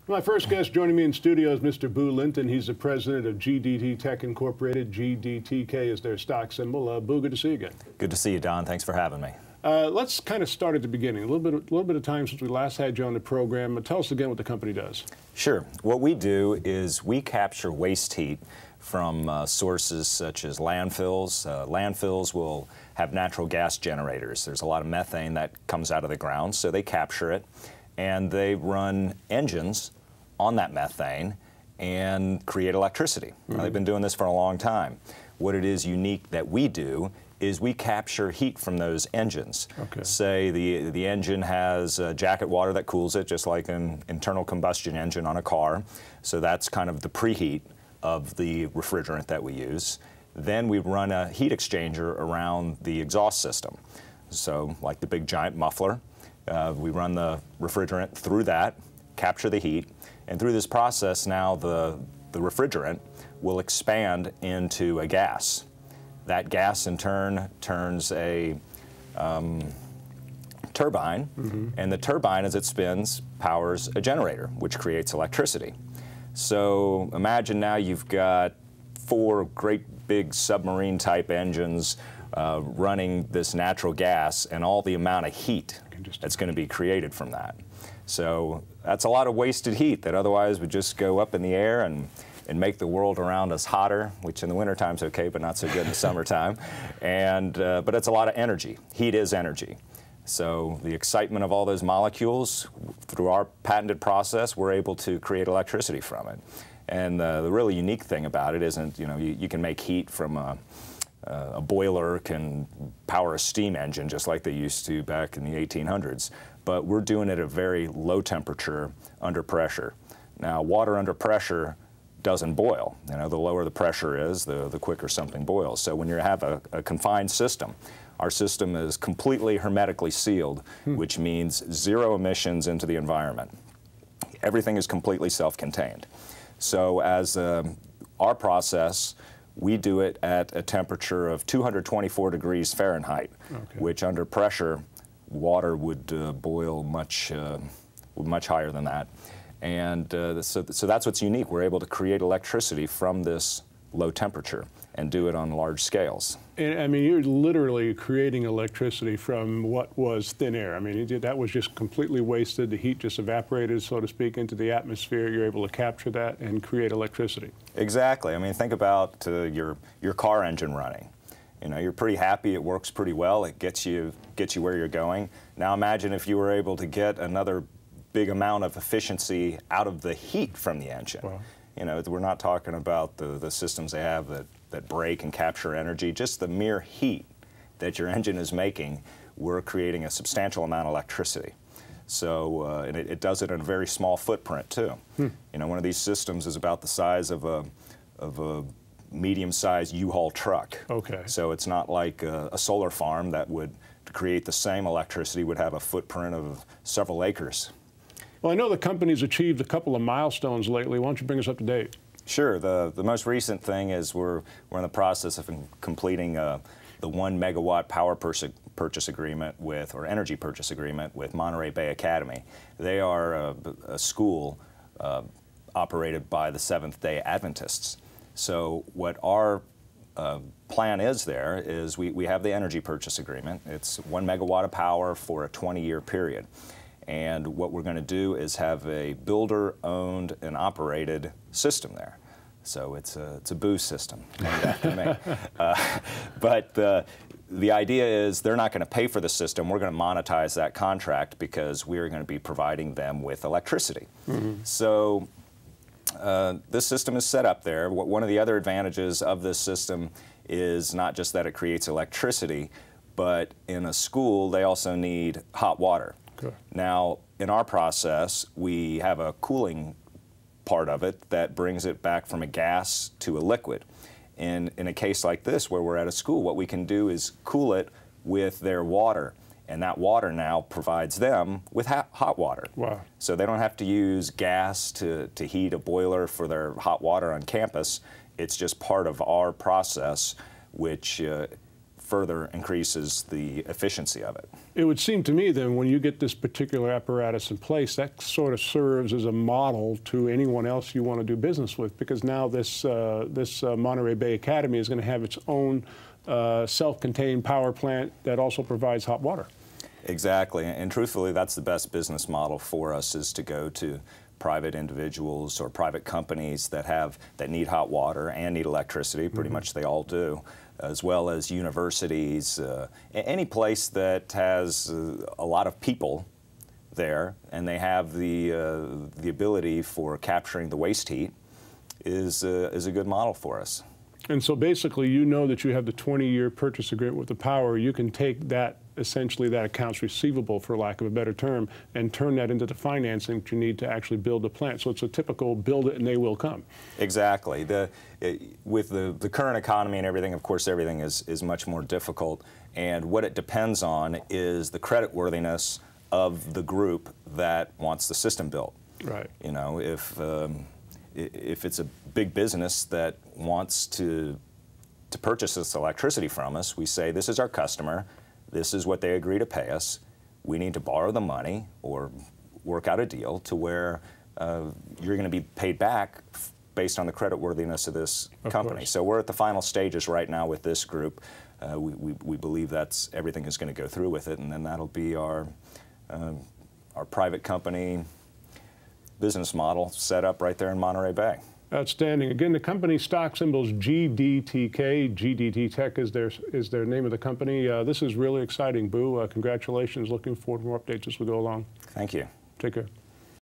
My first guest joining me in studio is Mr. Boo Linton. He's the president of GDT Tek Incorporated. GDTK is their stock symbol. Boo, good to see you again. Good to see you, Don. Thanks for having me. Let's kind of start at the beginning. A little bit of time since we last had you on the program. Tell us again what the company does. Sure. What we do is we capture waste heat from sources such as landfills. Landfills will have natural gas generators. There's a lot of methane that comes out of the ground, so they capture it, and they run engines on that methane and create electricity. Mm-hmm. Now, they've been doing this for a long time. What it is unique that we do is we capture heat from those engines. Okay. Say the engine has jacket water that cools it, just like an internal combustion engine on a car. So that's kind of the preheat of the refrigerant that we use. Then we run a heat exchanger around the exhaust system. So like the big giant muffler, we run the refrigerant through that, capture the heat, and through this process now the refrigerant will expand into a gas. That gas in turn turns a turbine, and the turbine, as it spins, powers a generator, which creates electricity. So imagine now you've got 4 great big submarine type engines running this natural gas and all the amount of heat that's going to be created from that. So that's a lot of wasted heat that otherwise would just go up in the air and make the world around us hotter, which in the wintertime is okay, but not so good in the summertime. And, but it's a lot of energy. Heat is energy. So the excitement of all those molecules, through our patented process, we're able to create electricity from it. And the really unique thing about it isn't, you can make heat from a boiler can power a steam engine just like they used to back in the 1800s, but we're doing it at a very low temperature under pressure. Now, water under pressure doesn't boil. The lower the pressure is, the quicker something boils. So when you have a confined system, our system is completely hermetically sealed, which means 0 emissions into the environment. Everything is completely self-contained. So as our process, we do it at a temperature of 224 degrees Fahrenheit, which under pressure, water would boil much higher than that. And so that's what's unique. We're able to create electricity from this low temperature and do it on large scales. And, I mean, you're literally creating electricity from what was thin air. I mean, that was just completely wasted. The heat just evaporated, so to speak, into the atmosphere. You're able to capture that and create electricity. Exactly. I mean, think about your car engine running. You're pretty happy, it works pretty well, it gets you where you're going. Now imagine if you were able to get another big amount of efficiency out of the heat from the engine. Wow. We're not talking about the systems they have that break and capture energy. Just the mere heat that your engine is making, we're creating a substantial amount of electricity. So, and it does it in a very small footprint too. One of these systems is about the size of a medium-sized U-Haul truck. Okay. So it's not like a solar farm that would, to create the same electricity, would have a footprint of several acres. Well, I know the company's achieved a couple of milestones lately. Why don't you bring us up to date? Sure. The most recent thing is we're in the process of completing the 1 megawatt power purchase agreement with, or energy purchase agreement with Monterey Bay Academy. They are a school operated by the Seventh-day Adventists. So what our plan is there is we have the energy purchase agreement. It's 1 megawatt of power for a 20-year period. And what we're going to do is have a builder-owned and operated system there. So it's a Boo system named after me. But the idea is they're not going to pay for the system. We're going to monetize that contract because we're going to be providing them with electricity. So this system is set up there. One of the other advantages of this system is not just that it creates electricity, but in a school they also need hot water. Now, in our process, we have a cooling part of it that brings it back from a gas to a liquid. In a case like this, where we're at a school, what we can do is cool it with their water, and that water now provides them with hot water. Wow. So they don't have to use gas to heat a boiler for their hot water on campus. It's just part of our process, which further increases the efficiency of it. It would seem to me then when you get this particular apparatus in place, that sort of serves as a model to anyone else you want to do business with, because now this Monterey Bay Academy is going to have its own self-contained power plant that also provides hot water. Exactly, and truthfully, that's the best business model for us, is to go to private individuals or private companies that need hot water and need electricity. Pretty much they all do, as well as universities, any place that has a lot of people there, and they have the ability for capturing the waste heat, is a good model for us. And so basically, you know that you have the 20-year purchase agreement with the power. You can take that, essentially that accounts receivable, for lack of a better term, and turn that into the financing that you need to actually build the plant. So it's a typical build it and they will come. Exactly. With the current economy and everything, of course, everything is much more difficult. And what it depends on is the creditworthiness of the group that wants the system built. Right. You know, if it's a big business that wants to purchase this electricity from us, we say, this is our customer, this is what they agree to pay us, we need to borrow the money or work out a deal to where you're going to be paid back based on the creditworthiness of this company. So we're at the final stages right now with this group. We believe everything is going to go through with it, and then that'll be our private company business model set up right there in Monterey Bay. Outstanding. Again, the company stock symbol is GDTK. GDT Tek is their name of the company. This is really exciting, Boo. Congratulations. Looking forward to more updates as we go along. Thank you. Take care.